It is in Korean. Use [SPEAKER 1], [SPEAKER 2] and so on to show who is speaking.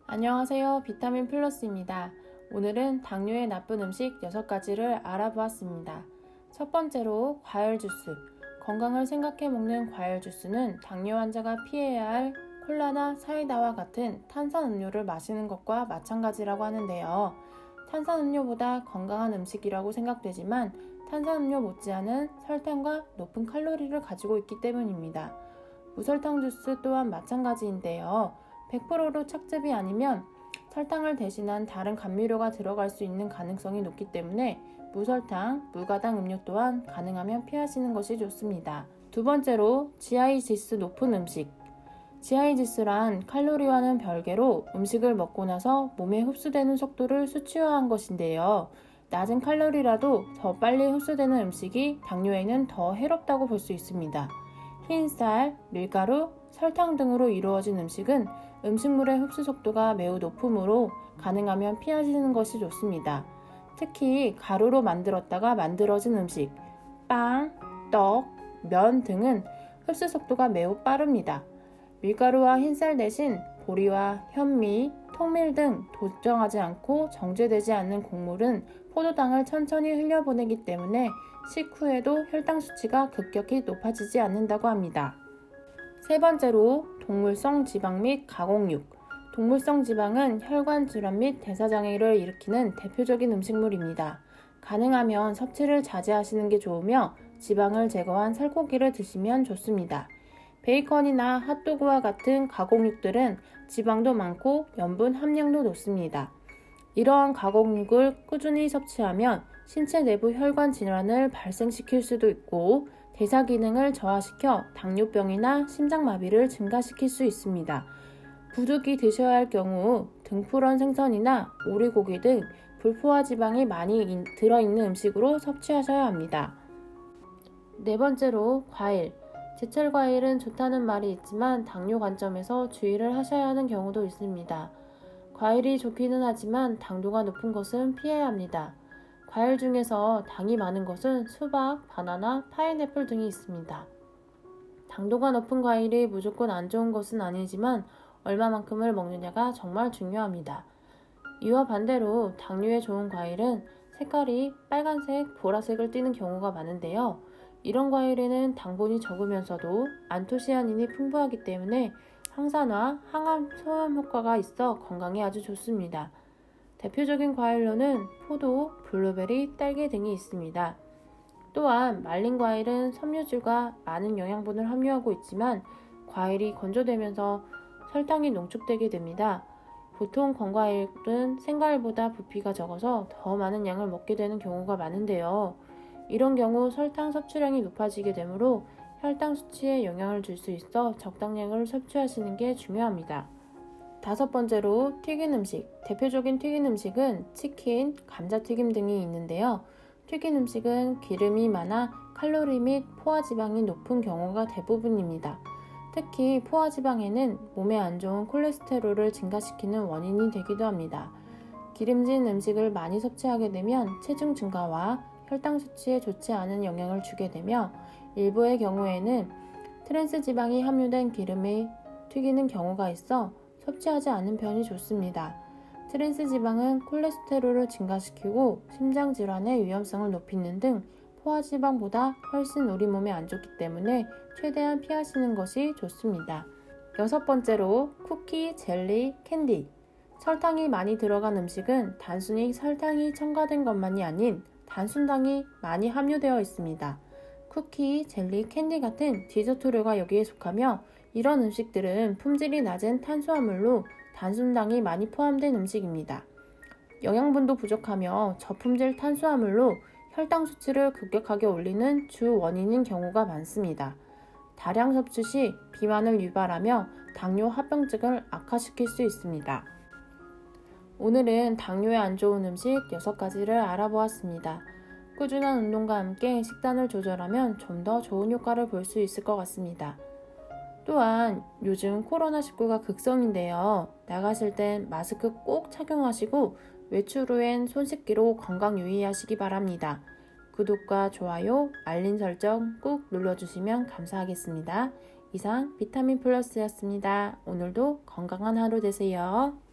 [SPEAKER 1] 안녕하세요. 비타민 플러스입니다. 오늘은 당뇨에 나쁜 음식 6가지를 알아보았습니다. 첫 번째로 과일 주스. 건강을 생각해 먹는 과일 주스는 당뇨 환자가 피해야 할 콜라나 사이다와 같은 탄산음료를 마시는 것과 마찬가지라고 하는데요. 탄산음료보다 건강한 음식이라고 생각되지만 탄산음료 못지않은 설탕과 높은 칼로리를 가지고 있기 때문입니다. 무설탕 주스 또한 마찬가지인데요. 100%로 착즙이 아니면 설탕을 대신한 다른 감미료가 들어갈 수 있는 가능성이 높기 때문에 무설탕, 무가당 음료 또한 가능하면 피하시는 것이 좋습니다. 두 번째로 GI 지수 높은 음식. GI 지수란 칼로리와는 별개로 음식을 먹고 나서 몸에 흡수되는 속도를 수치화한 것인데요. 낮은 칼로리라도 더 빨리 흡수되는 음식이 당뇨에는 더 해롭다고 볼 수 있습니다. 흰쌀, 밀가루, 설탕 등으로 이루어진 음식은 음식물의 흡수 속도가 매우 높으므로 가능하면 피하시는 것이 좋습니다. 특히 가루로 만들었다가 만들어진 음식, 빵, 떡, 면 등은 흡수 속도가 매우 빠릅니다. 밀가루와 흰쌀 대신 보리와 현미, 통밀 등 도정하지 않고 정제되지 않는 곡물은 포도당을 천천히 흘려보내기 때문에 식후에도 혈당 수치가 급격히 높아지지 않는다고 합니다. 세 번째로 동물성 지방 및 가공육. 동물성 지방은 혈관 질환 및 대사장애를 일으키는 대표적인 음식물입니다. 가능하면 섭취를 자제하시는 게 좋으며 지방을 제거한 살코기를 드시면 좋습니다. 베이컨이나 핫도그와 같은 가공육들은 지방도 많고 염분 함량도 높습니다. 이러한 가공육을 꾸준히 섭취하면 신체 내부 혈관 질환을 발생시킬 수도 있고 대사 기능을 저하시켜 당뇨병이나 심장마비를 증가시킬 수 있습니다. 부득이 드셔야 할 경우 등푸른 생선이나 오리고기 등 불포화 지방이 많이 들어있는 음식으로 섭취하셔야 합니다. 네 번째로 과일. 제철 과일은 좋다는 말이 있지만 당뇨 관점에서 주의를 하셔야 하는 경우도 있습니다. 과일이 좋기는 하지만 당도가 높은 것은 피해야 합니다. 과일 중에서 당이 많은 것은 수박, 바나나, 파인애플 등이 있습니다. 당도가 높은 과일이 무조건 안 좋은 것은 아니지만 얼마만큼을 먹느냐가 정말 중요합니다. 이와 반대로 당뇨에 좋은 과일은 색깔이 빨간색, 보라색을 띠는 경우가 많은데요. 이런 과일에는 당분이 적으면서도 안토시아닌이 풍부하기 때문에 항산화, 항암 소염 효과가 있어 건강에 아주 좋습니다. 대표적인 과일로는 포도, 블루베리, 딸기 등이 있습니다. 또한 말린 과일은 섬유질과 많은 영양분을 함유하고 있지만 과일이 건조되면서 설탕이 농축되게 됩니다. 보통 건과일은 생과일보다 부피가 적어서 더 많은 양을 먹게 되는 경우가 많은데요. 이런 경우 설탕 섭취량이 높아지게 되므로 혈당 수치에 영향을 줄 수 있어 적당량을 섭취하시는 게 중요합니다. 다섯 번째로 튀긴 음식. 대표적인 튀긴 음식은 치킨, 감자튀김 등이 있는데요. 튀긴 음식은 기름이 많아 칼로리 및 포화지방이 높은 경우가 대부분입니다. 특히 포화지방에는 몸에 안 좋은 콜레스테롤을 증가시키는 원인이 되기도 합니다. 기름진 음식을 많이 섭취하게 되면 체중 증가와 혈당 수치에 좋지 않은 영향을 주게 되며 일부의 경우에는 트랜스 지방이 함유된 기름이 튀기는 경우가 있어 섭취하지 않는 편이 좋습니다. 트랜스 지방은 콜레스테롤을 증가시키고 심장 질환의 위험성을 높이는 등 포화지방보다 훨씬 우리 몸에 안 좋기 때문에 최대한 피하시는 것이 좋습니다. 여섯 번째로 쿠키, 젤리, 캔디. 설탕이 많이 들어간 음식은 단순히 설탕이 첨가된 것만이 아닌 단순당이 많이 함유되어 있습니다. 쿠키, 젤리, 캔디 같은 디저트류가 여기에 속하며 이런 음식들은 품질이 낮은 탄수화물로 단순당이 많이 포함된 음식입니다. 영양분도 부족하며 저품질 탄수화물로 혈당 수치를 급격하게 올리는 주 원인인 경우가 많습니다. 다량 섭취 시 비만을 유발하며 당뇨 합병증을 악화시킬 수 있습니다. 오늘은 당뇨에 안 좋은 음식 6가지를 알아보았습니다. 꾸준한 운동과 함께 식단을 조절하면 좀 더 좋은 효과를 볼 수 있을 것 같습니다. 또한 요즘 코로나19가 극성인데요. 나가실 땐 마스크 꼭 착용하시고 외출 후엔 손 씻기로 건강 유의하시기 바랍니다. 구독과 좋아요, 알림 설정 꾹 눌러주시면 감사하겠습니다. 이상 비타민 플러스였습니다. 오늘도 건강한 하루 되세요.